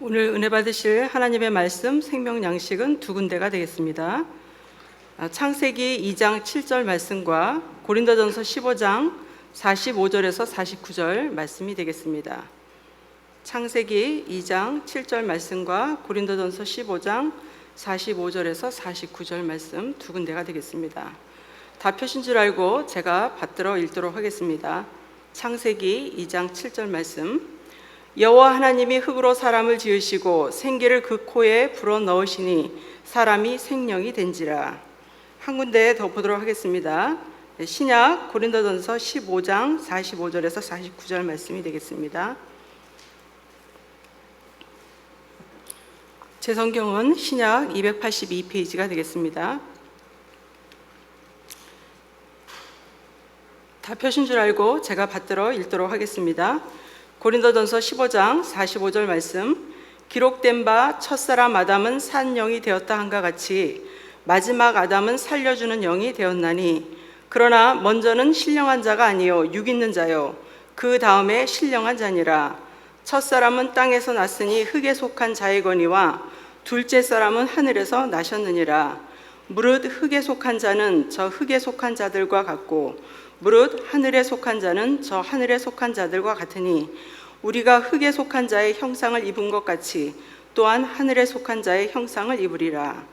오늘 은혜 받으실 하나님의 말씀 생명 양식은 두 군데가 되겠습니다. 창세기 2장 7절 말씀과 고린도전서 15장 45절에서 49절 말씀이 되겠습니다. 창세기 2장 7절 말씀과 고린도전서 15장 45절에서 49절 말씀 두 군데가 되겠습니다. 다 펴신 줄 알고 제가 받들어 읽도록 하겠습니다. 창세기 2장 7절 말씀. 여호와 하나님이 흙으로 사람을 지으시고 생기를 그 코에 불어 넣으시니 사람이 생명이 된지라. 한 군데 더 보도록 하겠습니다. 신약 고린도전서 15장 45절에서 49절 말씀이 되겠습니다. 제 성경은 신약 282페이지가 되겠습니다. 다 펴신 줄 알고 제가 받들어 읽도록 하겠습니다. 고린도전서 15장 45절 말씀. 기록된 바 첫사람 아담은 산 영이 되었다 한가 같이 마지막 아담은 살려주는 영이 되었나니 그러나 먼저는 신령한 자가 아니요 육 있는 자요 그 다음에 신령한 자니라. 첫사람은 땅에서 났으니 흙에 속한 자이거니와 둘째 사람은 하늘에서 나셨느니라. 무릇 흙에 속한 자는 저 흙에 속한 자들과 같고 무릇 하늘에 속한 자는 저 하늘에 속한 자들과 같으니 우리가 흙에 속한 자의 형상을 입은 것 같이 또한 하늘에 속한 자의 형상을 입으리라.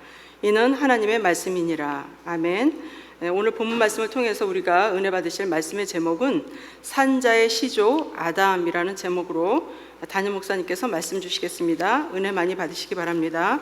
이는 하나님의 말씀이니라. 아멘. 오늘 본문 말씀을 통해서 우리가 은혜 받으실 말씀의 제목은 산자의 시조 아담이라는 제목으로 담임 목사님께서 말씀 주시겠습니다. 은혜 많이 받으시기 바랍니다.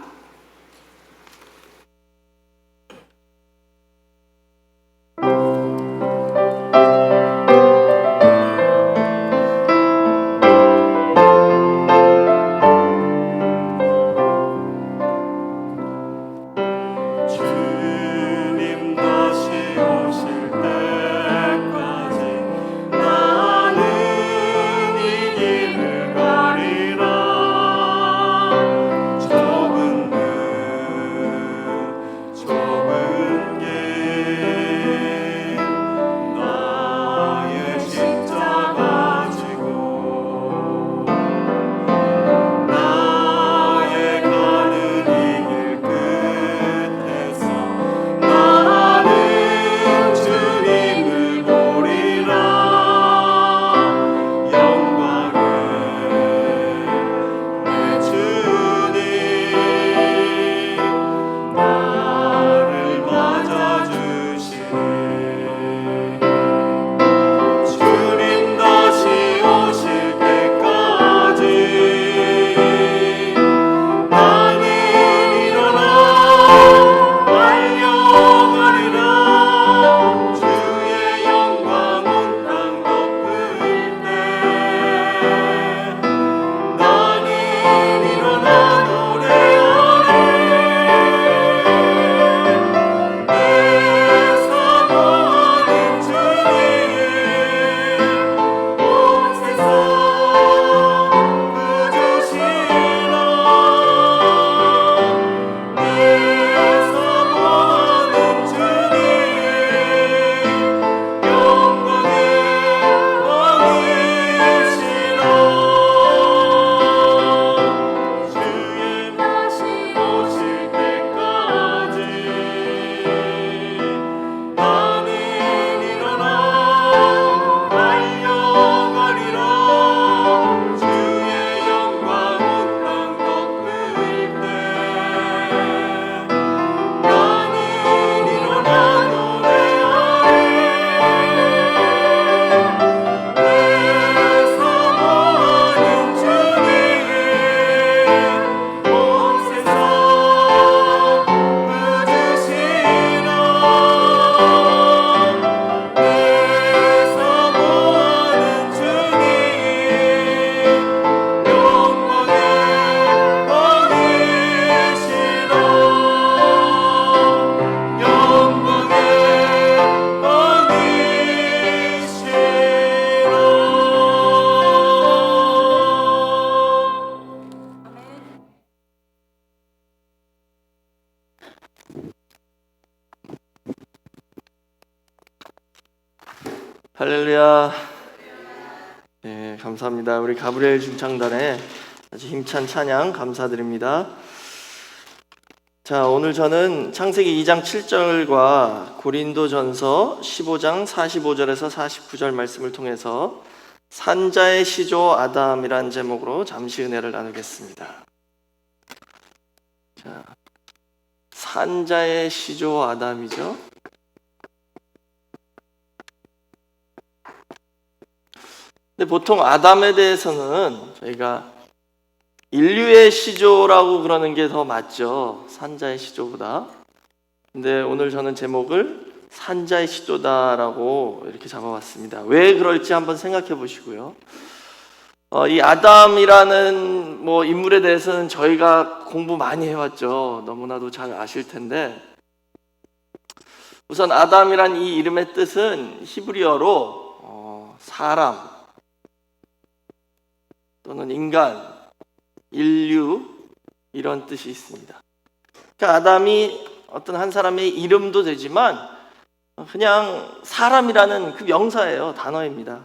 할렐루야. 네, 감사합니다. 우리 가브리엘 중창단의 아주 힘찬 찬양 감사드립니다. 자, 오늘 저는 창세기 2장 7절과 고린도전서 15장 45절에서 49절 말씀을 통해서 산자의 시조 아담이란 제목으로 잠시 은혜를 나누겠습니다. 자, 산자의 시조 아담이죠. 근데 보통 아담에 대해서는 저희가 인류의 시조라고 그러는 게 더 맞죠. 산자의 시조보다. 근데 오늘 저는 제목을 산자의 시조다라고 이렇게 잡아봤습니다. 왜 그럴지 한번 생각해 보시고요. 이 아담이라는 인물에 대해서는 저희가 공부 많이 해왔죠. 너무나도 잘 아실 텐데, 우선 아담이란 이 이름의 뜻은 히브리어로 사람 또는 인간, 인류 이런 뜻이 있습니다. 그러니까 아담이 어떤 한 사람의 이름도 되지만 그냥 사람이라는 그 명사예요. 단어입니다.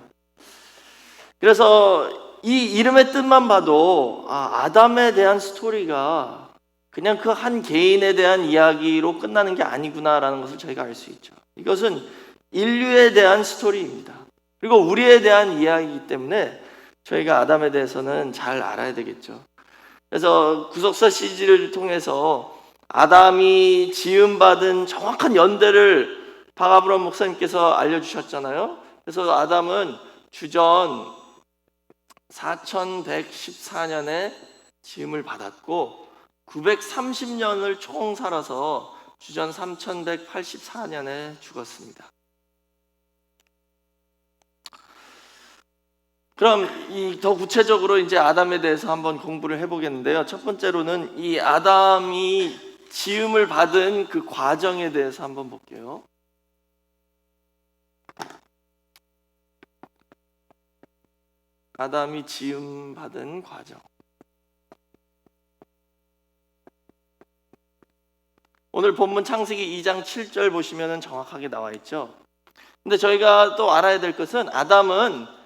그래서 이 이름의 뜻만 봐도 아담에 대한 스토리가 그냥 그 한 개인에 대한 이야기로 끝나는 게 아니구나라는 것을 저희가 알 수 있죠. 이것은 인류에 대한 스토리입니다. 그리고 우리에 대한 이야기이기 때문에 저희가 아담에 대해서는 잘 알아야 되겠죠. 그래서 구속사 시리즈를 통해서 아담이 지음받은 정확한 연대를 박아브람 목사님께서 알려주셨잖아요. 그래서 아담은 주전 4114년에 지음을 받았고 930년을 총 살아서 주전 3184년에 죽었습니다. 그럼 더 구체적으로 이제 아담에 대해서 한번 공부를 해보겠는데요. 첫 번째로는 이 아담이 지음을 받은 그 과정에 대해서 한번 볼게요. 아담이 지음 받은 과정. 오늘 본문 창세기 2장 7절 보시면 정확하게 나와 있죠. 근데 저희가 또 알아야 될 것은 아담은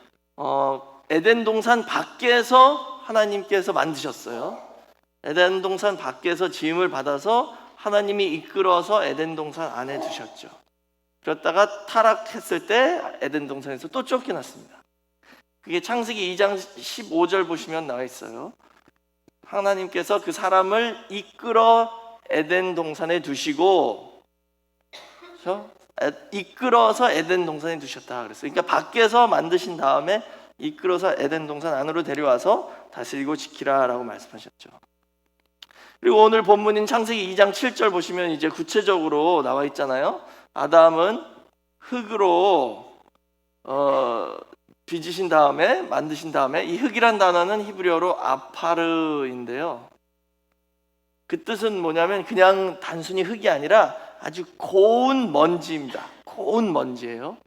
에덴 동산 밖에서 하나님께서 만드셨어요. 에덴 동산 밖에서 지음을 받아서 하나님이 이끌어서 에덴 동산 안에 두셨죠. 그러다가 타락했을 때 에덴 동산에서 또 쫓겨났습니다. 그게 창세기 2장 15절 보시면 나와 있어요. 하나님께서 그 사람을 이끌어 에덴 동산에 두시고, 그렇죠? 이끌어서 에덴 동산에 두셨다 그랬어요. 그러니까 밖에서 만드신 다음에 이끌어서 에덴 동산 안으로 데려와서 다스리고 지키라라고 말씀하셨죠. 그리고 오늘 본문인 창세기 2장 7절 보시면 이제 구체적으로 나와 있잖아요. 아담은 흙으로 빚으신 다음에 만드신 다음에, 이 흙이란 단어는 히브리어로 아파르인데요. 그 뜻은 뭐냐면 그냥 단순히 흙이 아니라 아주 고운 먼지입니다. 고운 먼지예요.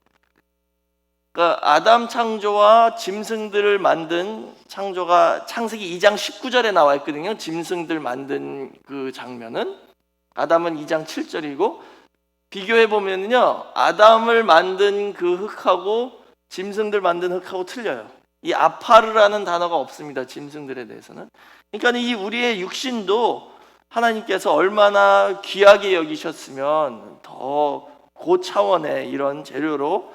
그러니까 아담 창조와 짐승들을 만든 창조가 창세기 2장 19절에 나와 있거든요. 짐승들 만든 그 장면은 아담은 2장 7절이고, 비교해 보면요, 아담을 만든 그 흙하고 짐승들 만든 흙하고 틀려요. 이 아파르라는 단어가 없습니다. 짐승들에 대해서는. 그러니까 이 우리의 육신도 하나님께서 얼마나 귀하게 여기셨으면 더 고차원의 이런 재료로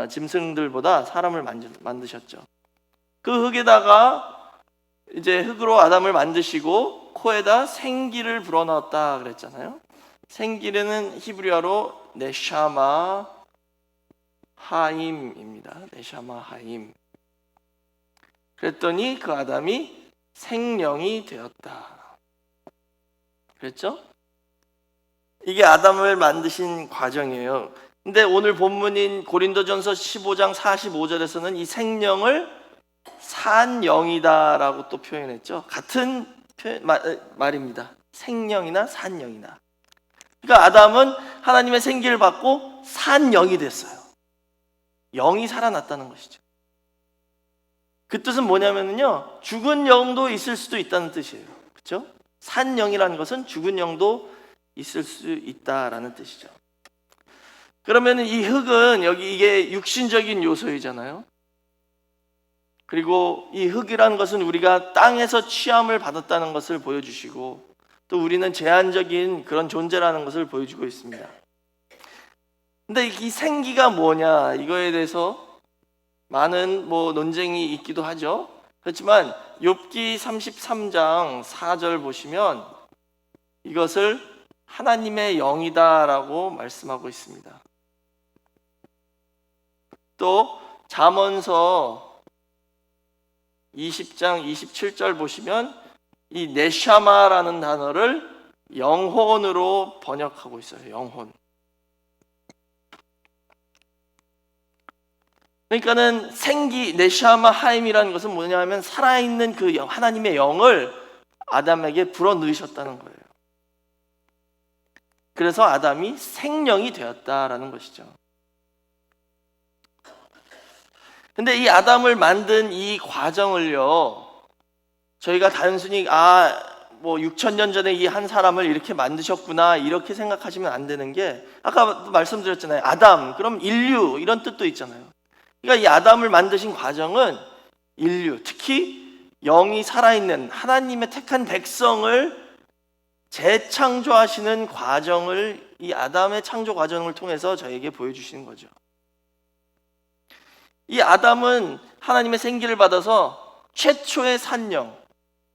짐승들보다 사람을 만드셨죠. 그 흙에다가 이제 흙으로 아담을 만드시고 코에다 생기를 불어넣었다 그랬잖아요. 생기는 히브리어로 네샤마 하임입니다. 네샤마 하임. 그랬더니 그 아담이 생령이 되었다. 그랬죠? 이게 아담을 만드신 과정이에요. 근데 오늘 본문인 고린도전서 15장 45절에서는 이 생령을 산영이다라고 또 표현했죠. 같은 말입니다. 생령이나 산영이나. 그러니까 아담은 하나님의 생기를 받고 산영이 됐어요. 영이 살아났다는 것이죠. 그 뜻은 뭐냐면요, 죽은 영도 있을 수도 있다는 뜻이에요. 그렇죠? 산영이라는 것은 죽은 영도 있을 수 있다라는 뜻이죠. 그러면 이 흙은 여기 이게 육신적인 요소이잖아요. 그리고 이 흙이라는 것은 우리가 땅에서 취함을 받았다는 것을 보여주시고, 또 우리는 제한적인 그런 존재라는 것을 보여주고 있습니다. 근데 이 생기가 뭐냐, 이거에 대해서 많은 논쟁이 있기도 하죠. 그렇지만 욥기 33장 4절 보시면 이것을 하나님의 영이다라고 말씀하고 있습니다. 또 잠언서 20장 27절 보시면 이 네샤마라는 단어를 영혼으로 번역하고 있어요. 영혼. 그러니까는 생기, 네샤마 하임이라는 것은 뭐냐면 살아있는 그 하나님의 영을 아담에게 불어넣으셨다는 거예요. 그래서 아담이 생령이 되었다라는 것이죠. 근데 이 아담을 만든 이 과정을요, 저희가 단순히 6,000년 전에 이 한 사람을 이렇게 만드셨구나 이렇게 생각하시면 안 되는 게, 아까 말씀드렸잖아요. 아담, 그럼 인류 이런 뜻도 있잖아요. 그러니까 이 아담을 만드신 과정은 인류, 특히 영이 살아있는 하나님의 택한 백성을 재창조하시는 과정을, 이 아담의 창조 과정을 통해서 저에게 보여주시는 거죠. 이 아담은 하나님의 생기를 받아서 최초의 산령,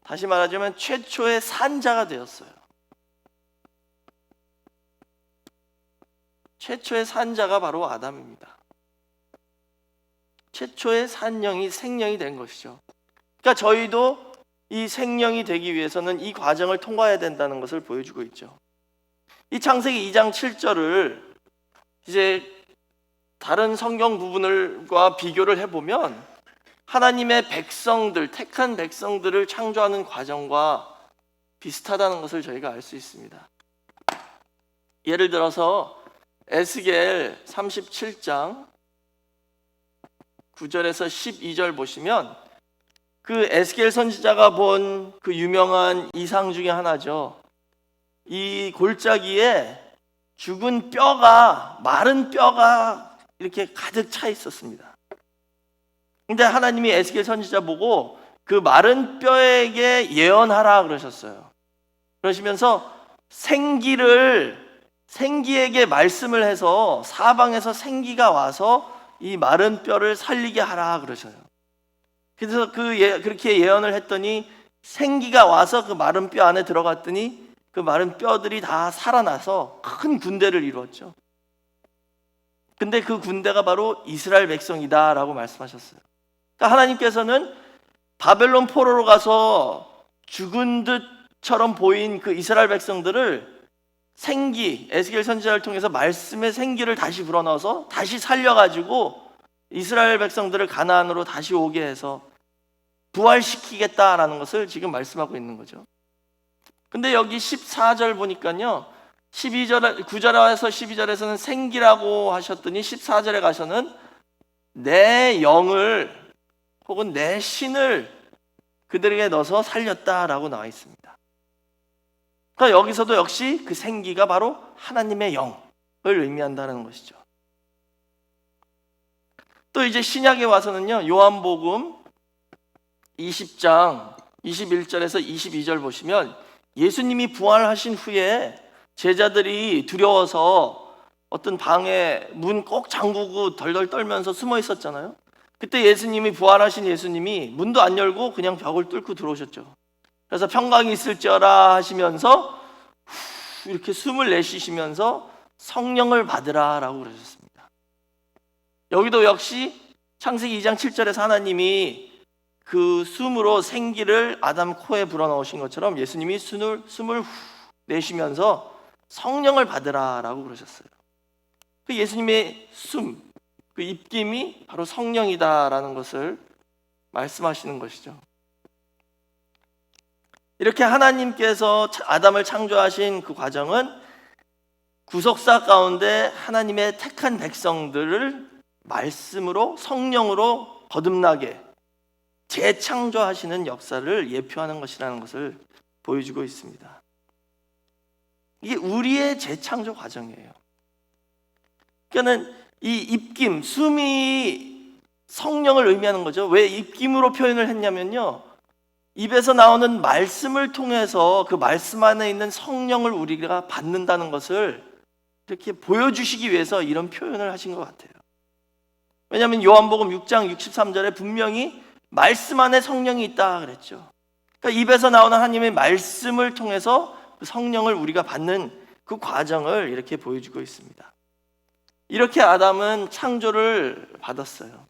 다시 말하자면 최초의 산자가 되었어요. 최초의 산자가 바로 아담입니다. 최초의 산령이 생령이 된 것이죠. 그러니까 저희도 이 생령이 되기 위해서는 이 과정을 통과해야 된다는 것을 보여주고 있죠. 이 창세기 2장 7절을 이제 다른 성경 부분과 비교를 해보면 하나님의 백성들, 택한 백성들을 창조하는 과정과 비슷하다는 것을 저희가 알 수 있습니다. 예를 들어서 에스겔 37장 9절에서 12절 보시면 그 에스겔 선지자가 본 그 유명한 이상 중에 하나죠. 이 골짜기에 죽은 뼈가, 마른 뼈가 이렇게 가득 차 있었습니다. 근데 하나님이 에스겔 선지자 보고 그 마른 뼈에게 예언하라 그러셨어요. 그러시면서 생기에게 말씀을 해서 사방에서 생기가 와서 이 마른 뼈를 살리게 하라 그러셔요. 그래서 그렇게 예언을 했더니 생기가 와서 그 마른 뼈 안에 들어갔더니 그 마른 뼈들이 다 살아나서 큰 군대를 이루었죠. 근데 그 군대가 바로 이스라엘 백성이다라고 말씀하셨어요. 그러니까 하나님께서는 바벨론 포로로 가서 죽은 듯처럼 보인 그 이스라엘 백성들을 에스겔 선지자를 통해서 말씀의 생기를 다시 불어넣어서 다시 살려가지고 이스라엘 백성들을 가나안으로 다시 오게 해서 부활시키겠다라는 것을 지금 말씀하고 있는 거죠. 근데 여기 14절 보니까요, 9절에서 12절에서는 생기라고 하셨더니 14절에 가서는 내 영을 혹은 내 신을 그들에게 넣어서 살렸다라고 나와 있습니다. 그러니까 여기서도 역시 그 생기가 바로 하나님의 영을 의미한다는 것이죠. 또 이제 신약에 와서는요, 요한복음 20장 21절에서 22절 보시면 예수님이 부활하신 후에 제자들이 두려워서 어떤 방에 문 꼭 잠그고 덜덜 떨면서 숨어 있었잖아요. 그때 부활하신 예수님이 문도 안 열고 그냥 벽을 뚫고 들어오셨죠. 그래서 평강이 있을지어라 하시면서 이렇게 숨을 내쉬시면서 성령을 받으라 라고 그러셨습니다. 여기도 역시 창세기 2장 7절에서 하나님이 그 숨으로 생기를 아담 코에 불어넣으신 것처럼 예수님이 숨을 내쉬면서 성령을 받으라 라고 그러셨어요. 그 예수님의 숨, 그 입김이 바로 성령이다라는 것을 말씀하시는 것이죠. 이렇게 하나님께서 아담을 창조하신 그 과정은 구속사 가운데 하나님의 택한 백성들을 말씀으로, 성령으로 거듭나게 재창조하시는 역사를 예표하는 것이라는 것을 보여주고 있습니다. 이게 우리의 재창조 과정이에요. 그러니까는 이 입김, 숨이 성령을 의미하는 거죠. 왜 입김으로 표현을 했냐면요, 입에서 나오는 말씀을 통해서 그 말씀 안에 있는 성령을 우리가 받는다는 것을 이렇게 보여주시기 위해서 이런 표현을 하신 것 같아요. 왜냐하면 요한복음 6장 63절에 분명히 말씀 안에 성령이 있다 그랬죠. 그러니까 입에서 나오는 하나님의 말씀을 통해서 그 성령을 우리가 받는 그 과정을 이렇게 보여주고 있습니다. 이렇게 아담은 창조를 받았어요.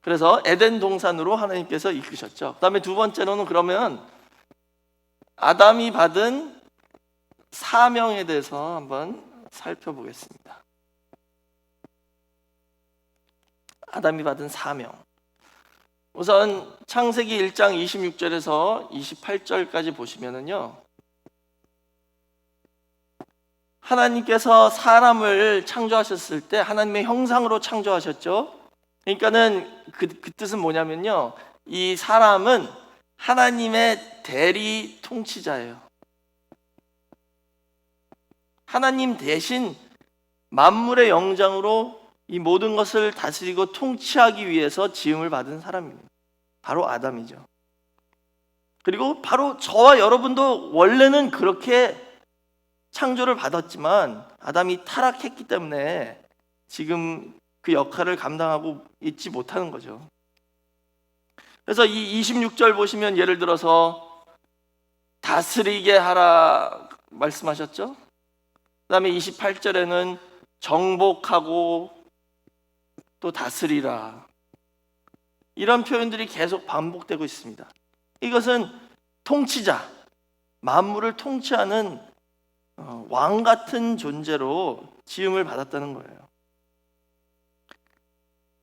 그래서 에덴 동산으로 하나님께서 이끄셨죠. 그 다음에 두 번째로는 그러면 아담이 받은 사명에 대해서 한번 살펴보겠습니다. 아담이 받은 사명. 우선 창세기 1장 26절에서 28절까지 보시면은요, 하나님께서 사람을 창조하셨을 때 하나님의 형상으로 창조하셨죠. 그러니까는 그 뜻은 뭐냐면요, 이 사람은 하나님의 대리 통치자예요. 하나님 대신 만물의 영장으로 이 모든 것을 다스리고 통치하기 위해서 지음을 받은 사람입니다. 바로 아담이죠. 그리고 바로 저와 여러분도 원래는 그렇게 창조를 받았지만 아담이 타락했기 때문에 지금 그 역할을 감당하고 있지 못하는 거죠. 그래서 이 26절 보시면 예를 들어서 다스리게 하라 말씀하셨죠. 그 다음에 28절에는 정복하고 또 다스리라, 이런 표현들이 계속 반복되고 있습니다. 이것은 통치자, 만물을 통치하는 왕 같은 존재로 지음을 받았다는 거예요.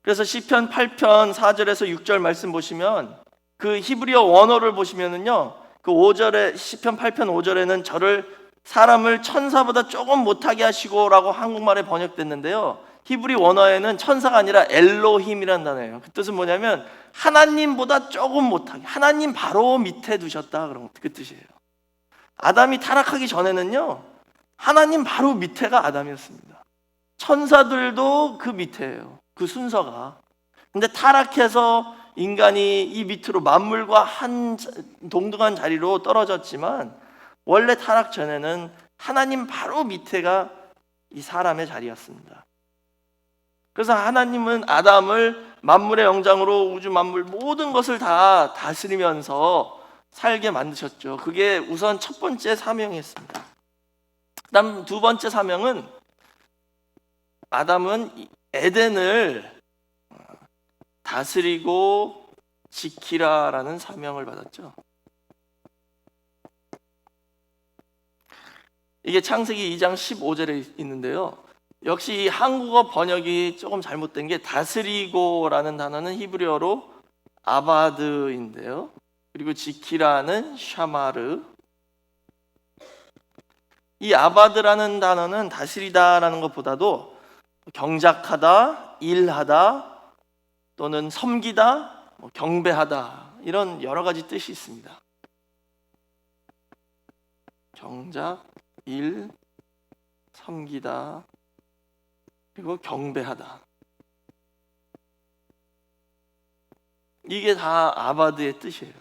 그래서 시편 8편 4절에서 6절 말씀 보시면 그 히브리어 원어를 보시면은요, 그 5절에 시편 8편 5절에는 저를 사람을 천사보다 조금 못하게 하시고라고 한국말에 번역됐는데요, 히브리 원어에는 천사가 아니라 엘로힘이라는 단어예요. 그 뜻은 뭐냐면 하나님보다 조금 못하게, 하나님 바로 밑에 두셨다, 그런 그 뜻이에요. 아담이 타락하기 전에는요, 하나님 바로 밑에가 아담이었습니다. 천사들도 그 밑에예요, 그 순서가. 근데 타락해서 인간이 이 밑으로 만물과 한 동등한 자리로 떨어졌지만 원래 타락 전에는 하나님 바로 밑에가 이 사람의 자리였습니다. 그래서 하나님은 아담을 만물의 영장으로 우주 만물 모든 것을 다 다스리면서 살게 만드셨죠. 그게 우선 첫 번째 사명이었습니다. 그다음 두 번째 사명은 아담은 에덴을 다스리고 지키라라는 사명을 받았죠. 이게 창세기 2장 15절에 있는데요, 역시 이 한국어 번역이 조금 잘못된 게 다스리고라는 단어는 히브리어로 아바드인데요, 그리고 지키라는 샤마르. 이 아바드라는 단어는 다스리다라는 것보다도 경작하다, 일하다, 또는 섬기다, 경배하다, 이런 여러 가지 뜻이 있습니다. 경작, 일, 섬기다, 그리고 경배하다. 이게 다 아바드의 뜻이에요.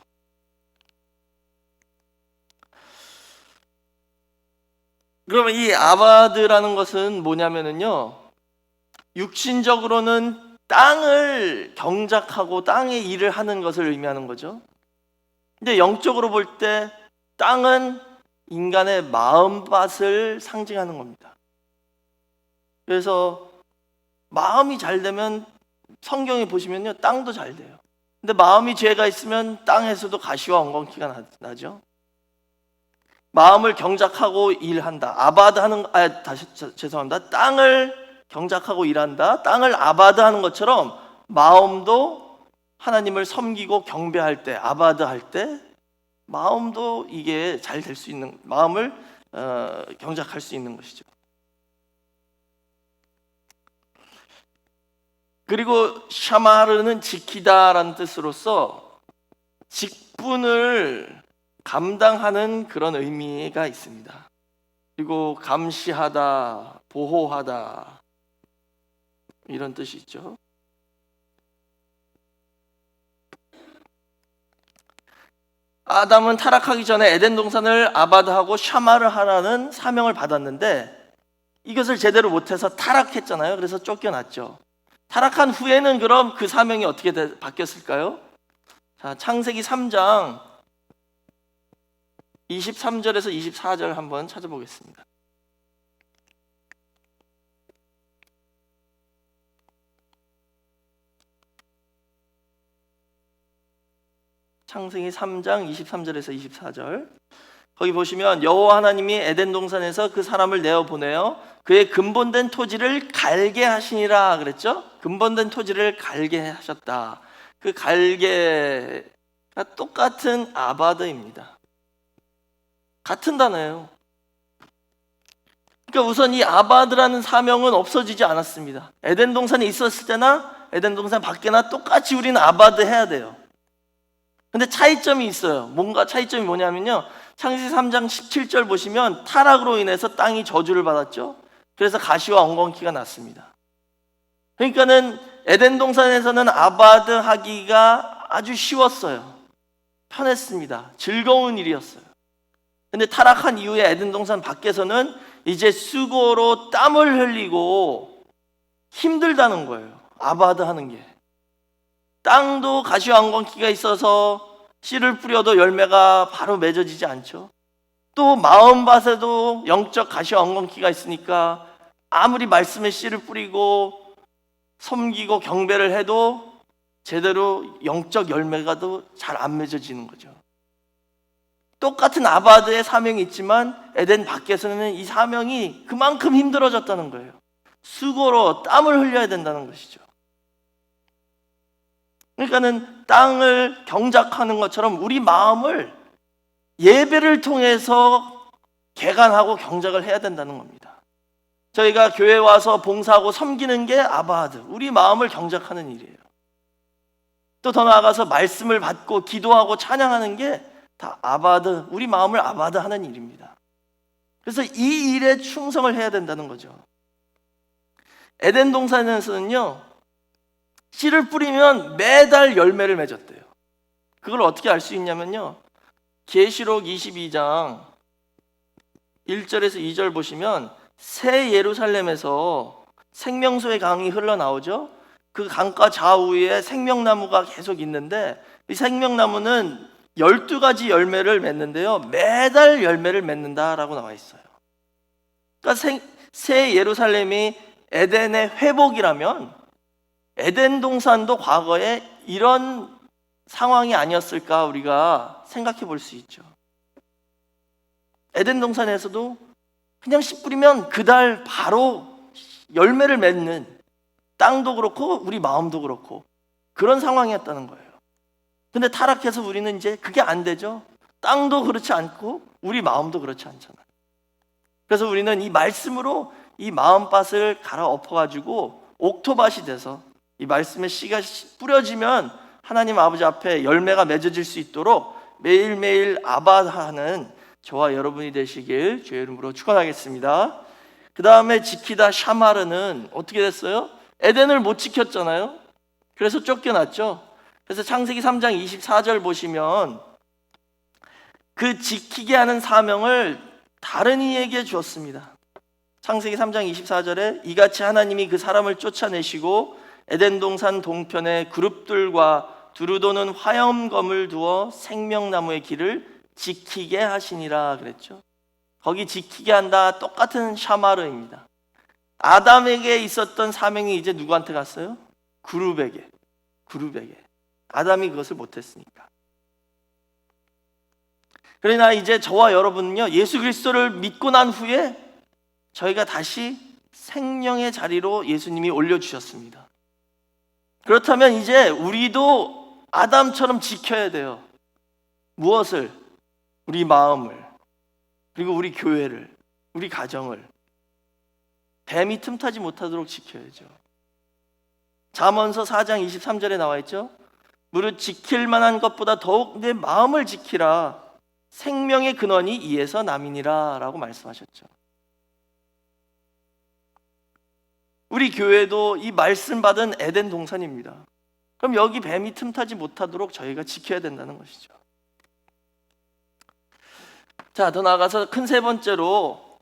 그러면 이 아바드라는 것은 뭐냐면요, 육신적으로는 땅을 경작하고 땅의 일을 하는 것을 의미하는 거죠. 근데 영적으로 볼 때 땅은 인간의 마음밭을 상징하는 겁니다. 그래서 마음이 잘 되면, 성경에 보시면요, 땅도 잘 돼요. 근데 마음이 죄가 있으면 땅에서도 가시와 엉겅퀴가 나죠. 마음을 경작하고 일한다. 죄송합니다. 땅을 경작하고 일한다. 땅을 아바드하는 것처럼 마음도 하나님을 섬기고 경배할 때, 아바드할 때 마음도 이게 잘 될 수 있는, 마음을 경작할 수 있는 것이죠. 그리고 샤마르는 지키다라는 뜻으로서 직분을 감당하는 그런 의미가 있습니다. 그리고 감시하다, 보호하다, 이런 뜻이 있죠. 아담은 타락하기 전에 에덴 동산을 아바드하고 샤마를 하라는 사명을 받았는데 이것을 제대로 못해서 타락했잖아요. 그래서 쫓겨났죠. 타락한 후에는 그럼 그 사명이 어떻게 바뀌었을까요? 자, 창세기 3장 23절에서 24절 한번 찾아보겠습니다. 창세기 3장 23절에서 24절. 거기 보시면 여호와 하나님이 에덴 동산에서 그 사람을 내어 보내어 그의 근본된 토지를 갈게 하시니라 그랬죠? 근본된 토지를 갈게 하셨다. 그 갈게가 똑같은 아바드입니다. 같은 단어예요. 그러니까 우선 이 아바드라는 사명은 없어지지 않았습니다. 에덴 동산에 있었을 때나 에덴 동산 밖에나 똑같이 우리는 아바드 해야 돼요. 근데 차이점이 있어요. 뭔가 차이점이 뭐냐면요, 창세기 3장 17절 보시면 타락으로 인해서 땅이 저주를 받았죠. 그래서 가시와 엉겅퀴가 났습니다. 그러니까는 에덴 동산에서는 아바드 하기가 아주 쉬웠어요. 편했습니다. 즐거운 일이었어요. 근데 타락한 이후에 에덴 동산 밖에서는 이제 수고로 땀을 흘리고 힘들다는 거예요. 아바드 하는 게. 땅도 가시와 엉겅퀴가 있어서 씨를 뿌려도 열매가 바로 맺어지지 않죠. 또 마음밭에도 영적 가시와 엉겅퀴가 있으니까 아무리 말씀의 씨를 뿌리고 섬기고 경배를 해도 제대로 영적 열매가 잘 안 맺어지는 거죠. 똑같은 아바드의 사명이 있지만 에덴 밖에서는 이 사명이 그만큼 힘들어졌다는 거예요. 수고로 땀을 흘려야 된다는 것이죠. 그러니까는 땅을 경작하는 것처럼 우리 마음을 예배를 통해서 개간하고 경작을 해야 된다는 겁니다. 저희가 교회 와서 봉사하고 섬기는 게 아바드, 우리 마음을 경작하는 일이에요. 또 더 나아가서 말씀을 받고 기도하고 찬양하는 게 다 아바드, 우리 마음을 아바드 하는 일입니다. 그래서 이 일에 충성을 해야 된다는 거죠. 에덴 동산에서는요, 씨를 뿌리면 매달 열매를 맺었대요. 그걸 어떻게 알 수 있냐면요, 계시록 22장 1절에서 2절 보시면 새 예루살렘에서 생명수의 강이 흘러나오죠. 그 강가 좌우에 생명나무가 계속 있는데 이 생명나무는 12가지 열매를 맺는데요, 매달 열매를 맺는다라고 나와 있어요. 그러니까 새 예루살렘이 에덴의 회복이라면 에덴 동산도 과거에 이런 상황이 아니었을까 우리가 생각해 볼 수 있죠. 에덴 동산에서도 그냥 씨 뿌리면 그달 바로 열매를 맺는, 땅도 그렇고 우리 마음도 그렇고 그런 상황이었다는 거예요. 근데 타락해서 우리는 이제 그게 안 되죠. 땅도 그렇지 않고 우리 마음도 그렇지 않잖아요. 그래서 우리는 이 말씀으로 이 마음밭을 갈아엎어가지고 옥토밭이 돼서 이 말씀의 씨가 뿌려지면 하나님 아버지 앞에 열매가 맺어질 수 있도록 매일매일 아바하는 저와 여러분이 되시길 주의 이름으로 축원하겠습니다. 그 다음에 지키다 샤마르는 어떻게 됐어요? 에덴을 못 지켰잖아요. 그래서 쫓겨났죠. 그래서 창세기 3장 24절 보시면 그 지키게 하는 사명을 다른 이에게 주었습니다. 창세기 3장 24절에 이같이 하나님이 그 사람을 쫓아내시고 에덴 동산 동편에 그룹들과 두루 도는 화염검을 두어 생명나무의 길을 지키게 하시니라 그랬죠. 거기 지키게 한다 똑같은 샤마르입니다. 아담에게 있었던 사명이 이제 누구한테 갔어요? 그룹에게. 아담이 그것을 못했으니까. 그러나 이제 저와 여러분은요, 예수 그리스도를 믿고 난 후에 저희가 다시 생명의 자리로 예수님이 올려주셨습니다. 그렇다면 이제 우리도 아담처럼 지켜야 돼요. 무엇을? 우리 마음을, 그리고 우리 교회를, 우리 가정을 뱀이 틈타지 못하도록 지켜야죠. 잠언서 4장 23절에 나와 있죠. 무릇 지킬 만한 것보다 더욱 내 마음을 지키라. 생명의 근원이 이에서 남이니라 라고 말씀하셨죠. 우리 교회도 이 말씀 받은 에덴 동산입니다. 그럼 여기 뱀이 틈타지 못하도록 저희가 지켜야 된다는 것이죠. 자, 더 나아가서 큰 세 번째로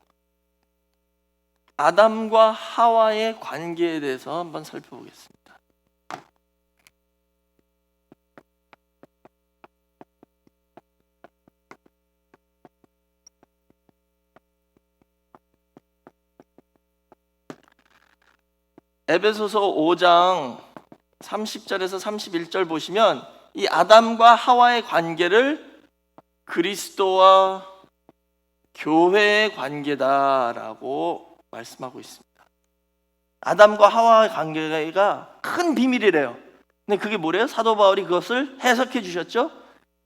아담과 하와의 관계에 대해서 한번 살펴보겠습니다. 에베소서 5장 30절에서 31절 보시면 이 아담과 하와의 관계를 그리스도와 교회의 관계다라고 말씀하고 있습니다. 아담과 하와의 관계가 큰 비밀이래요. 근데 그게 뭐래요? 사도 바울이 그것을 해석해 주셨죠?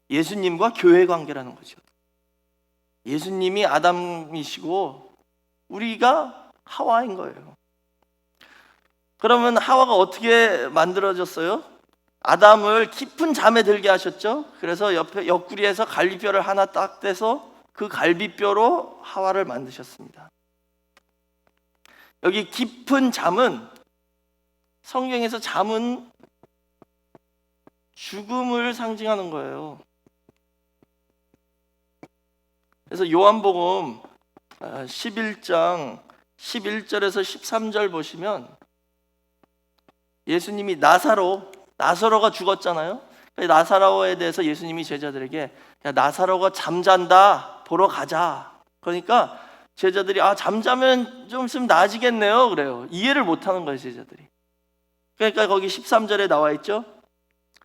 예수님과 교회의 관계라는 거죠. 예수님이 아담이시고 우리가 하와인 거예요. 그러면 하와가 어떻게 만들어졌어요? 아담을 깊은 잠에 들게 하셨죠. 그래서 옆구리에서 갈비뼈를 하나 딱 떼서 그 갈비뼈로 하와를 만드셨습니다. 여기 깊은 잠은, 성경에서 잠은 죽음을 상징하는 거예요. 그래서 요한복음 11장 11절에서 13절 보시면 예수님이 나사로가 죽었잖아요. 나사로에 대해서 예수님이 제자들에게 야, 나사로가 잠잔다, 보러 가자. 그러니까 제자들이 잠자면 좀 있으면 나아지겠네요. 그래요. 이해를 못하는 거예요, 제자들이. 그러니까 거기 13절에 나와 있죠.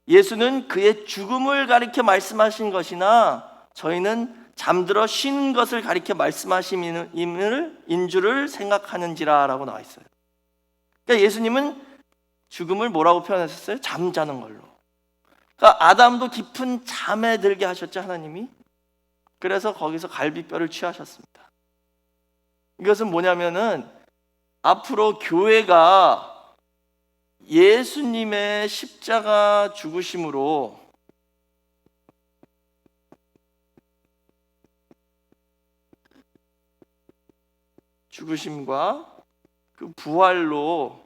예수는 그의 죽음을 가리켜 말씀하신 것이나 저희는 잠들어 쉬는 것을 가리켜 말씀하심인 줄을 생각하는지라 라고 나와 있어요. 그러니까 예수님은 죽음을 뭐라고 표현하셨어요? 잠자는 걸로. 그러니까 아담도 깊은 잠에 들게 하셨죠, 하나님이. 그래서 거기서 갈비뼈를 취하셨습니다. 이것은 뭐냐면은 앞으로 교회가 예수님의 십자가 죽으심으로 죽으심과 그 부활로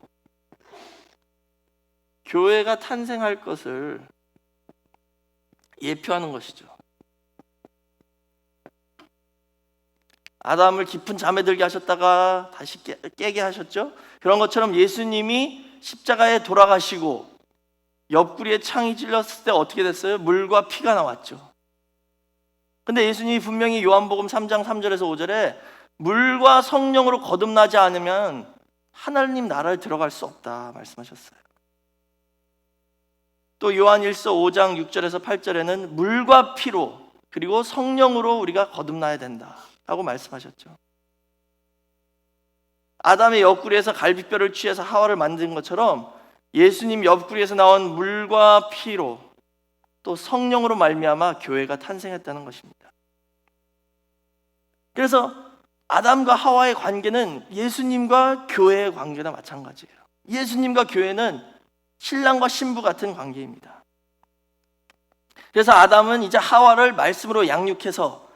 교회가 탄생할 것을 예표하는 것이죠. 아담을 깊은 잠에 들게 하셨다가 다시 깨게 하셨죠. 그런 것처럼 예수님이 십자가에 돌아가시고 옆구리에 창이 찔렸을 때 어떻게 됐어요? 물과 피가 나왔죠. 근데 예수님이 분명히 요한복음 3장 3절에서 5절에 물과 성령으로 거듭나지 않으면 하나님 나라에 들어갈 수 없다 말씀하셨어요. 또 요한일서 5장 6절에서 8절에는 물과 피로 그리고 성령으로 우리가 거듭나야 된다라고 말씀하셨죠. 아담의 옆구리에서 갈비뼈를 취해서 하와를 만든 것처럼 예수님 옆구리에서 나온 물과 피로 또 성령으로 말미암아 교회가 탄생했다는 것입니다. 그래서 아담과 하와의 관계는 예수님과 교회의 관계나 마찬가지예요. 예수님과 교회는 신랑과 신부 같은 관계입니다. 그래서 아담은 이제 하와를 말씀으로 양육해서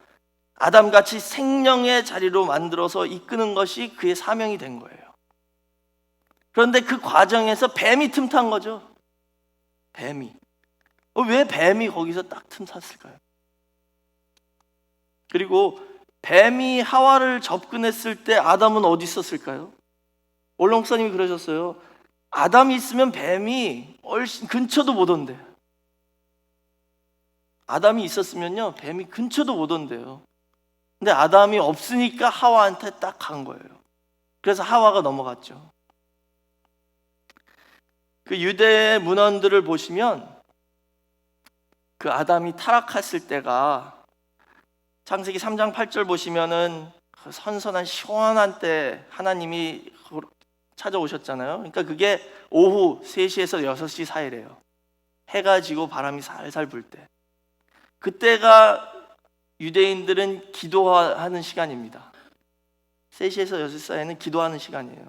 아담같이 생명의 자리로 만들어서 이끄는 것이 그의 사명이 된 거예요. 그런데 그 과정에서 뱀이 틈탄 거죠. 뱀이. 왜 뱀이 거기서 딱 틈탔을까요? 그리고 뱀이 하와를 접근했을 때 아담은 어디 있었을까요? 올롱 목사님이 그러셨어요. 아담이 있으면 뱀이 훨씬 근처도 못 온대요. 아담이 있었으면요 뱀이 근처도 못 온대요. 근데 아담이 없으니까 하와한테 딱 간 거예요. 그래서 하와가 넘어갔죠. 그 유대 문헌들을 보시면 그 아담이 타락했을 때가 창세기 3장 8절 보시면은 그 선선한 시원한 때 하나님이 찾아오셨잖아요. 그러니까 그게 오후 3시에서 6시 사이래요. 해가 지고 바람이 살살 불 때. 그때가 유대인들은 기도하는 시간입니다. 3시에서 6시 사이는 기도하는 시간이에요.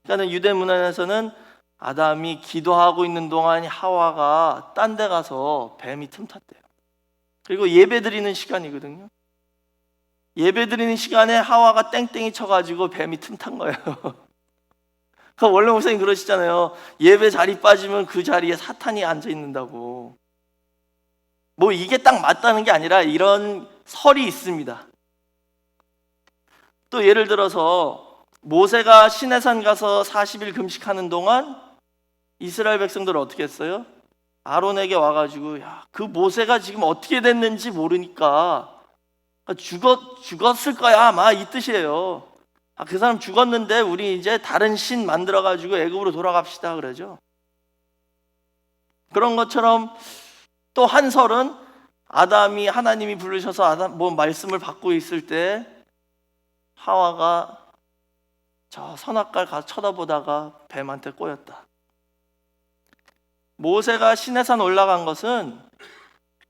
그러니까 유대 문화에서는 아담이 기도하고 있는 동안 하와가 딴 데 가서 뱀이 틈탔대요. 그리고 예배드리는 시간이거든요. 예배드리는 시간에 하와가 땡땡이 쳐가지고 뱀이 틈탄 거예요. 그 원래 목사님 그러시잖아요. 예배 자리 빠지면 그 자리에 사탄이 앉아 있는다고. 뭐 이게 딱 맞다는 게 아니라 이런 설이 있습니다. 또 예를 들어서 모세가 시내산 가서 40일 금식하는 동안 이스라엘 백성들은 어떻게 했어요? 아론에게 와가지고 야, 그 모세가 지금 어떻게 됐는지 모르니까 죽었을 거야 아마 이 뜻이에요. 그 사람 죽었는데 우리 이제 다른 신 만들어가지고 애굽으로 돌아갑시다 그러죠. 그런 것처럼 또 한 설은 아담이 하나님이 부르셔서 아담 뭐 말씀을 받고 있을 때 하와가 저 선악과를 가서 쳐다보다가 뱀한테 꼬였다. 모세가 시내산 올라간 것은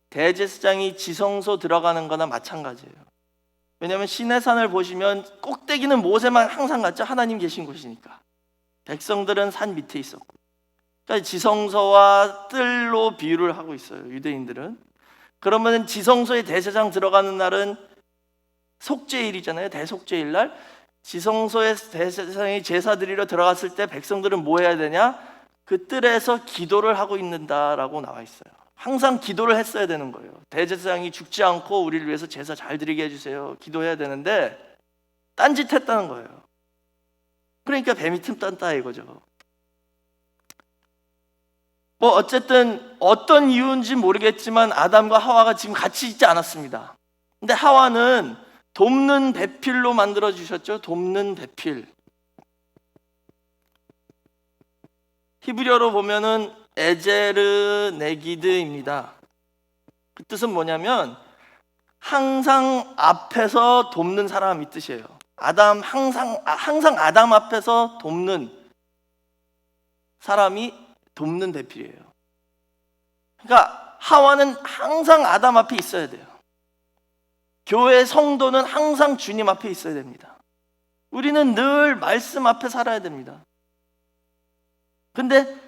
대제사장이 지성소 들어가는 거나 마찬가지예요. 왜냐하면 시내산을 보시면 꼭대기는 모세만 항상 갔죠. 하나님 계신 곳이니까. 백성들은 산 밑에 있었고, 그러니까 지성소와 뜰로 비유를 하고 있어요, 유대인들은. 그러면 지성소에 대제사장 들어가는 날은 속죄일이잖아요. 대속죄일 날. 지성소에 대제사장이 제사 드리러 들어갔을 때 백성들은 뭐 해야 되냐? 그 뜰에서 기도를 하고 있는다라고 나와 있어요. 항상 기도를 했어야 되는 거예요. 대제사장이 죽지 않고 우리를 위해서 제사 잘 드리게 해주세요. 기도해야 되는데 딴짓 했다는 거예요. 그러니까 뱀이 틈탔다 이거죠. 뭐 어쨌든 어떤 이유인지 모르겠지만 아담과 하와가 지금 같이 있지 않았습니다. 근데 하와는 돕는 배필로 만들어 주셨죠. 돕는 배필. 히브리어로 보면은 에제르 네기드입니다. 그 뜻은 뭐냐면 항상 앞에서 돕는 사람 이 뜻이에요. 항상 아담 앞에서 돕는 사람이 돕는 배필이에요. 그러니까 하와는 항상 아담 앞에 있어야 돼요. 교회 성도는 항상 주님 앞에 있어야 됩니다. 우리는 늘 말씀 앞에 살아야 됩니다. 근데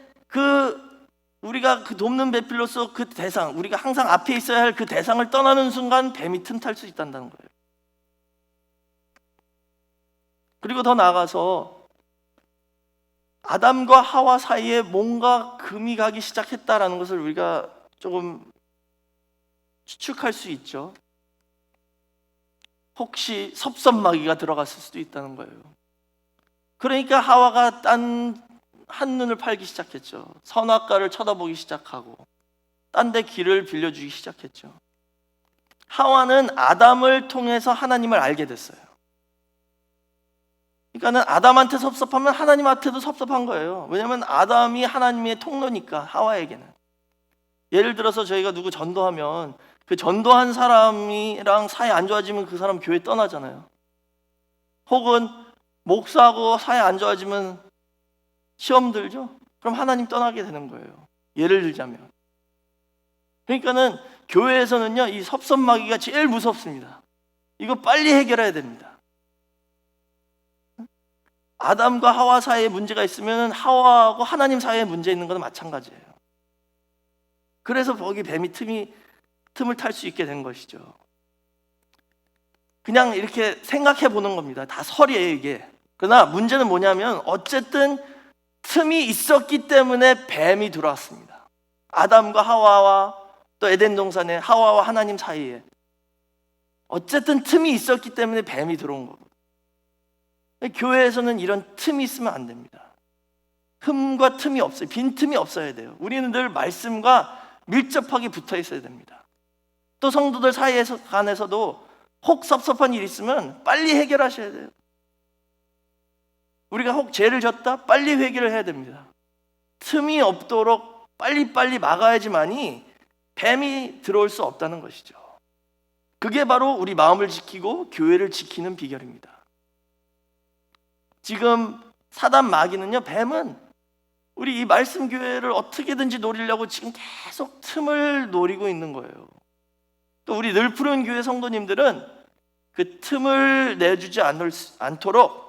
우리가 그 돕는 배필로서 그 대상, 우리가 항상 앞에 있어야 할 그 대상을 떠나는 순간 뱀이 틈탈 수 있다는 거예요. 그리고 더 나아가서 아담과 하와 사이에 뭔가 금이 가기 시작했다라는 것을 우리가 조금 추측할 수 있죠. 혹시 섭섭마귀가 들어갔을 수도 있다는 거예요. 그러니까 하와가 한눈을 팔기 시작했죠. 선악과를 쳐다보기 시작하고 딴 데 길을 빌려주기 시작했죠. 하와는 아담을 통해서 하나님을 알게 됐어요. 그러니까는 아담한테 섭섭하면 하나님한테도 섭섭한 거예요. 왜냐하면 아담이 하나님의 통로니까. 하와에게는 예를 들어서 저희가 누구 전도하면 그 전도한 사람이랑 사이 안 좋아지면 그 사람 교회 떠나잖아요. 혹은 목사하고 사이 안 좋아지면 시험 들죠? 그럼 하나님 떠나게 되는 거예요. 예를 들자면. 그러니까는 교회에서는요, 이 섭섭마귀가 제일 무섭습니다. 이거 빨리 해결해야 됩니다. 아담과 하와 사이에 문제가 있으면 하와하고 하나님 사이에 문제 있는 건 마찬가지예요. 그래서 거기 뱀이 틈을 탈 수 있게 된 것이죠. 그냥 이렇게 생각해 보는 겁니다. 다 설이에요, 이게. 그러나 문제는 뭐냐면 어쨌든 틈이 있었기 때문에 뱀이 들어왔습니다. 아담과 하와와 또 에덴 동산에 하와와 하나님 사이에 어쨌든 틈이 있었기 때문에 뱀이 들어온 겁니다. 교회에서는 이런 틈이 있으면 안 됩니다. 흠과 틈이 없어요. 빈틈이 없어야 돼요. 우리는 늘 말씀과 밀접하게 붙어 있어야 됩니다. 또 성도들 간에서도 혹 섭섭한 일이 있으면 빨리 해결하셔야 돼요. 우리가 혹 죄를 졌다? 빨리 회개를 해야 됩니다. 틈이 없도록 빨리빨리 막아야지만이 뱀이 들어올 수 없다는 것이죠. 그게 바로 우리 마음을 지키고 교회를 지키는 비결입니다. 지금 사단 마귀는요, 뱀은 우리 이 말씀 교회를 어떻게든지 노리려고 지금 계속 틈을 노리고 있는 거예요. 또 우리 늘 푸른 교회 성도님들은 그 틈을 내주지 않도록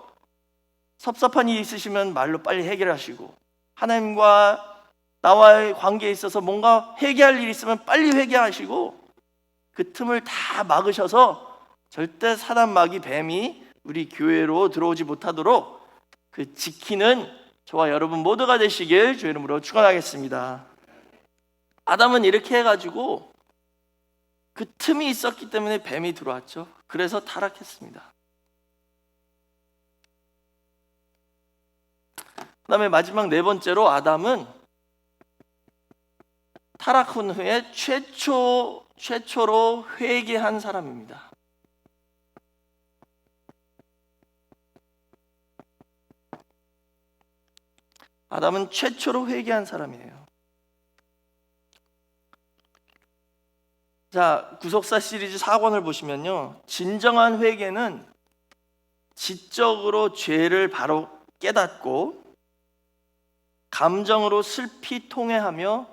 섭섭한 일이 있으시면 말로 빨리 해결하시고, 하나님과 나와의 관계에 있어서 뭔가 회개할 일이 있으면 빨리 회개하시고, 그 틈을 다 막으셔서 절대 사단 마귀 뱀이 우리 교회로 들어오지 못하도록 그 지키는 저와 여러분 모두가 되시길 주의 이름으로 축원하겠습니다. 아담은 이렇게 해가지고 그 틈이 있었기 때문에 뱀이 들어왔죠. 그래서 타락했습니다. 그 다음에 마지막 네 번째로 아담은 타락한 후에 최초로 회개한 사람입니다. 아담은 최초로 회개한 사람이에요. 자, 구속사 시리즈 4권을 보시면요, 진정한 회개는 지적으로 죄를 바로 깨닫고 감정으로 슬피 통회하며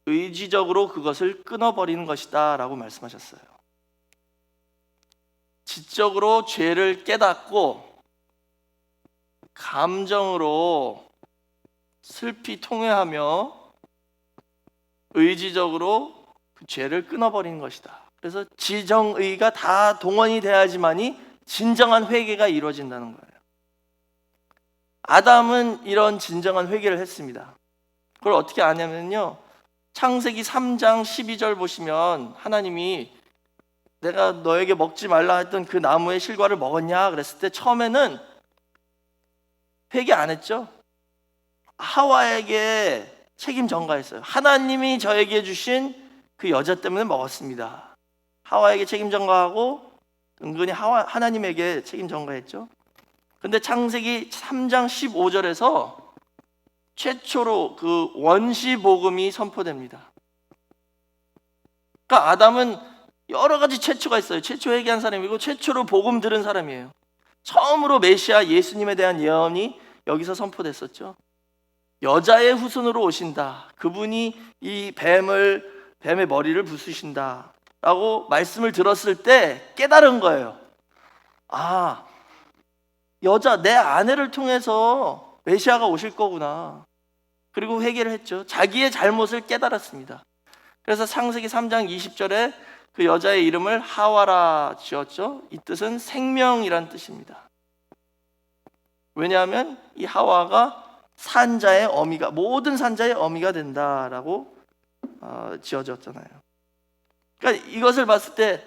의지적으로 그것을 끊어버리는 것이다 라고 말씀하셨어요. 지적으로 죄를 깨닫고 감정으로 슬피 통회하며 의지적으로 그 죄를 끊어버리는 것이다. 그래서 지정의가 다 동원이 돼야지만이 진정한 회개가 이루어진다는 거예요. 아담은 이런 진정한 회개를 했습니다. 그걸 어떻게 아냐면요, 창세기 3장 12절 보시면 하나님이 내가 너에게 먹지 말라 했던 그 나무의 실과를 먹었냐 그랬을 때 처음에는 회개 안 했죠. 하와에게 책임 전가했어요. 하나님이 저에게 주신 그 여자 때문에 먹었습니다. 하와에게 책임 전가하고 은근히 하나님에게 책임 전가했죠. 근데 창세기 3장 15절에서 최초로 그 원시 복음이 선포됩니다. 그러니까 아담은 여러 가지 최초가 있어요. 최초 회개한 사람이고 최초로 복음 들은 사람이에요. 처음으로 메시아 예수님에 대한 예언이 여기서 선포됐었죠. 여자의 후손으로 오신다. 그분이 이 뱀의 머리를 부수신다 라고 말씀을 들었을 때 깨달은 거예요. 아, 내 아내를 통해서 메시아가 오실 거구나. 그리고 회개를 했죠. 자기의 잘못을 깨달았습니다. 그래서 창세기 3장 20절에 그 여자의 이름을 하와라 지었죠. 이 뜻은 생명이란 뜻입니다. 왜냐하면 이 하와가 산자의 어미가, 모든 산자의 어미가 된다라고 지어졌잖아요. 그러니까 이것을 봤을 때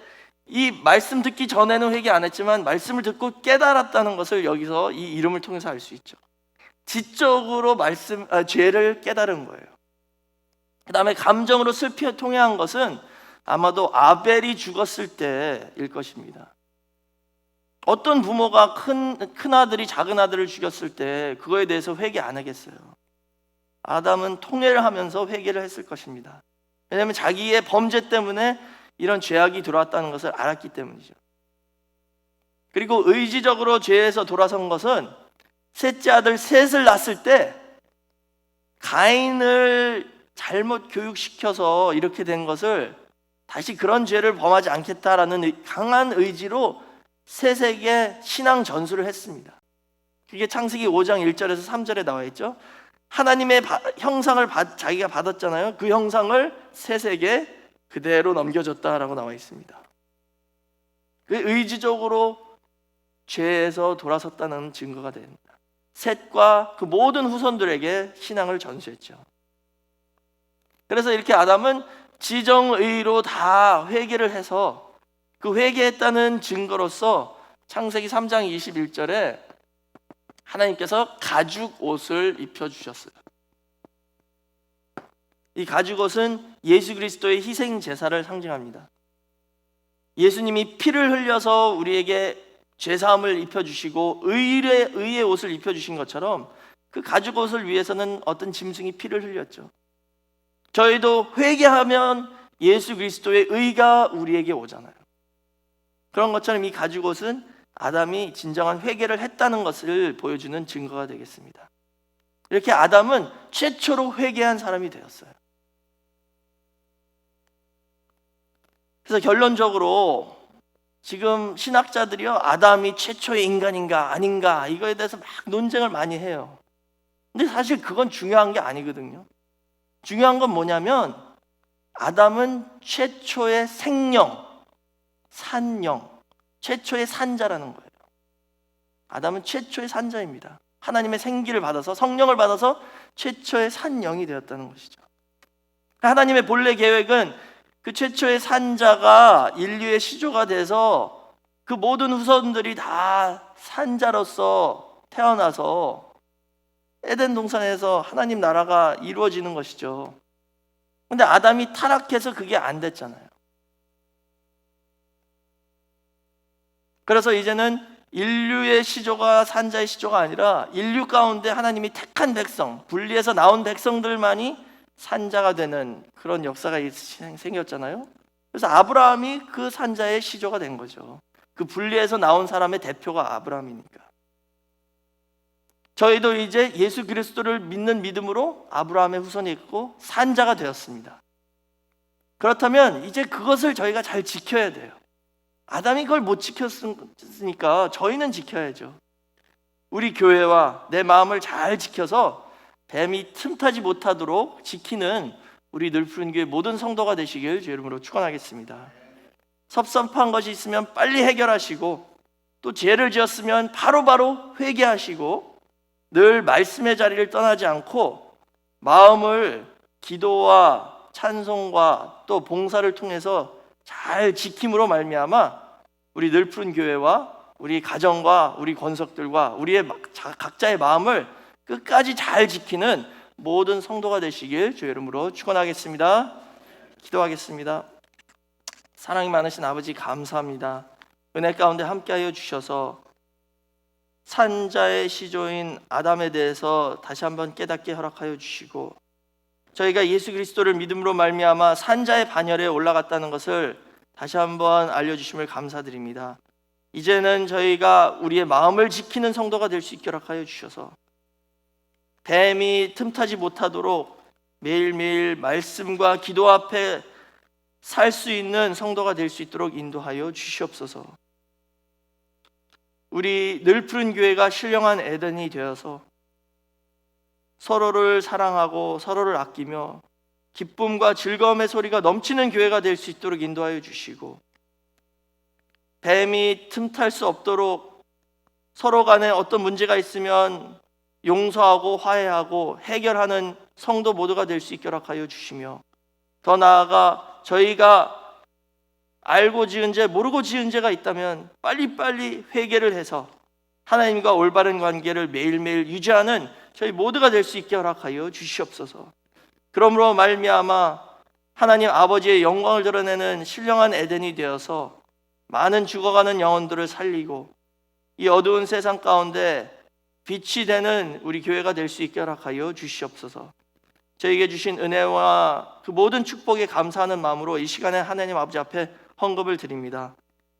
이 말씀 듣기 전에는 회개 안 했지만 말씀을 듣고 깨달았다는 것을 여기서 이 이름을 통해서 알 수 있죠. 지적으로 죄를 깨달은 거예요. 그 다음에 감정으로 슬피 통회한 것은 아마도 아벨이 죽었을 때일 것입니다. 어떤 부모가 큰 아들이 작은 아들을 죽였을 때 그거에 대해서 회개 안 하겠어요. 아담은 통회를 하면서 회개를 했을 것입니다. 왜냐하면 자기의 범죄 때문에 이런 죄악이 들어왔다는 것을 알았기 때문이죠. 그리고 의지적으로 죄에서 돌아선 것은 셋째 아들 셋을 낳았을 때 가인을 잘못 교육시켜서 이렇게 된 것을 다시 그런 죄를 범하지 않겠다라는 강한 의지로 셋에게 신앙 전수를 했습니다. 그게 창세기 5장 1절에서 3절에 나와 있죠. 하나님의 형상을 자기가 받았잖아요. 그 형상을 셋에게 그대로 넘겨줬다라고 나와 있습니다. 의지적으로 죄에서 돌아섰다는 증거가 됩니다. 셋과 그 모든 후손들에게 신앙을 전수했죠. 그래서 이렇게 아담은 지정의로 다 회개를 해서 그 회개했다는 증거로서 창세기 3장 21절에 하나님께서 가죽 옷을 입혀주셨어요. 이 가죽 옷은 예수 그리스도의 희생 제사를 상징합니다. 예수님이 피를 흘려서 우리에게 죄사함을 입혀주시고 의의 옷을 입혀주신 것처럼 그 가죽 옷을 위해서는 어떤 짐승이 피를 흘렸죠. 저희도 회개하면 예수 그리스도의 의가 우리에게 오잖아요. 그런 것처럼 이 가죽 옷은 아담이 진정한 회개를 했다는 것을 보여주는 증거가 되겠습니다. 이렇게 아담은 최초로 회개한 사람이 되었어요. 그래서 결론적으로 지금 신학자들이요, 아담이 최초의 인간인가 아닌가 이거에 대해서 막 논쟁을 많이 해요. 근데 사실 그건 중요한 게 아니거든요. 중요한 건 뭐냐면 아담은 최초의 생령, 산령, 최초의 산자라는 거예요. 아담은 최초의 산자입니다. 하나님의 생기를 받아서 성령을 받아서 최초의 산 영이 되었다는 것이죠. 하나님의 본래 계획은 그 최초의 산자가 인류의 시조가 돼서 그 모든 후손들이 다 산자로서 태어나서 에덴 동산에서 하나님 나라가 이루어지는 것이죠. 근데 아담이 타락해서 그게 안 됐잖아요. 그래서 이제는 인류의 시조가 산자의 시조가 아니라 인류 가운데 하나님이 택한 백성, 분리해서 나온 백성들만이 산자가 되는 그런 역사가 생겼잖아요. 그래서 아브라함이 그 산자의 시조가 된 거죠. 그 분리해서 나온 사람의 대표가 아브라함이니까. 저희도 이제 예수 그리스도를 믿는 믿음으로 아브라함의 후손이 있고 산자가 되었습니다. 그렇다면 이제 그것을 저희가 잘 지켜야 돼요. 아담이 그걸 못 지켰으니까 저희는 지켜야죠. 우리 교회와 내 마음을 잘 지켜서 뱀이 틈타지 못하도록 지키는 우리 늘푸른 교회 모든 성도가 되시길 주의 이름으로 축원하겠습니다. 섭섭한 것이 있으면 빨리 해결하시고 또 죄를 지었으면 바로바로 회개하시고 늘 말씀의 자리를 떠나지 않고 마음을 기도와 찬송과 또 봉사를 통해서 잘 지킴으로 말미암아 우리 늘푸른 교회와 우리 가정과 우리 권석들과 우리의 각자의 마음을 끝까지 잘 지키는 모든 성도가 되시길 주의 이름으로 축원하겠습니다. 기도하겠습니다. 사랑이 많으신 아버지 감사합니다. 은혜 가운데 함께하여 주셔서 산자의 시조인 아담에 대해서 다시 한번 깨닫게 허락하여 주시고 저희가 예수 그리스도를 믿음으로 말미암아 산자의 반열에 올라갔다는 것을 다시 한번 알려주심을 감사드립니다. 이제는 저희가 우리의 마음을 지키는 성도가 될 수 있게 허락하여 주셔서 뱀이 틈타지 못하도록 매일매일 말씀과 기도 앞에 살 수 있는 성도가 될 수 있도록 인도하여 주시옵소서. 우리 늘푸른 교회가 신령한 에덴이 되어서 서로를 사랑하고 서로를 아끼며 기쁨과 즐거움의 소리가 넘치는 교회가 될 수 있도록 인도하여 주시고 뱀이 틈탈 수 없도록 서로 간에 어떤 문제가 있으면 용서하고 화해하고 해결하는 성도 모두가 될 수 있게 허락하여 주시며 더 나아가 저희가 알고 지은 죄 모르고 지은 죄가 있다면 빨리빨리 회개를 해서 하나님과 올바른 관계를 매일매일 유지하는 저희 모두가 될 수 있게 허락하여 주시옵소서. 그러므로 말미암아 하나님 아버지의 영광을 드러내는 신령한 에덴이 되어서 많은 죽어가는 영혼들을 살리고 이 어두운 세상 가운데 빛이 되는 우리 교회가 될 수 있게 허락하여 주시옵소서. 저에게 주신 은혜와 그 모든 축복에 감사하는 마음으로 이 시간에 하나님 아버지 앞에 헌금을 드립니다.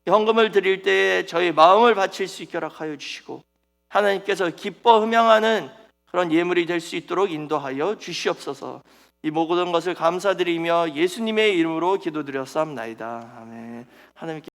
이 헌금을 드릴 때에 저희 마음을 바칠 수 있게 허락하여 주시고 하나님께서 기뻐 흠양하는 그런 예물이 될 수 있도록 인도하여 주시옵소서. 이 모든 것을 감사드리며 예수님의 이름으로 기도드렸사옵나이다. 아멘. 하나님께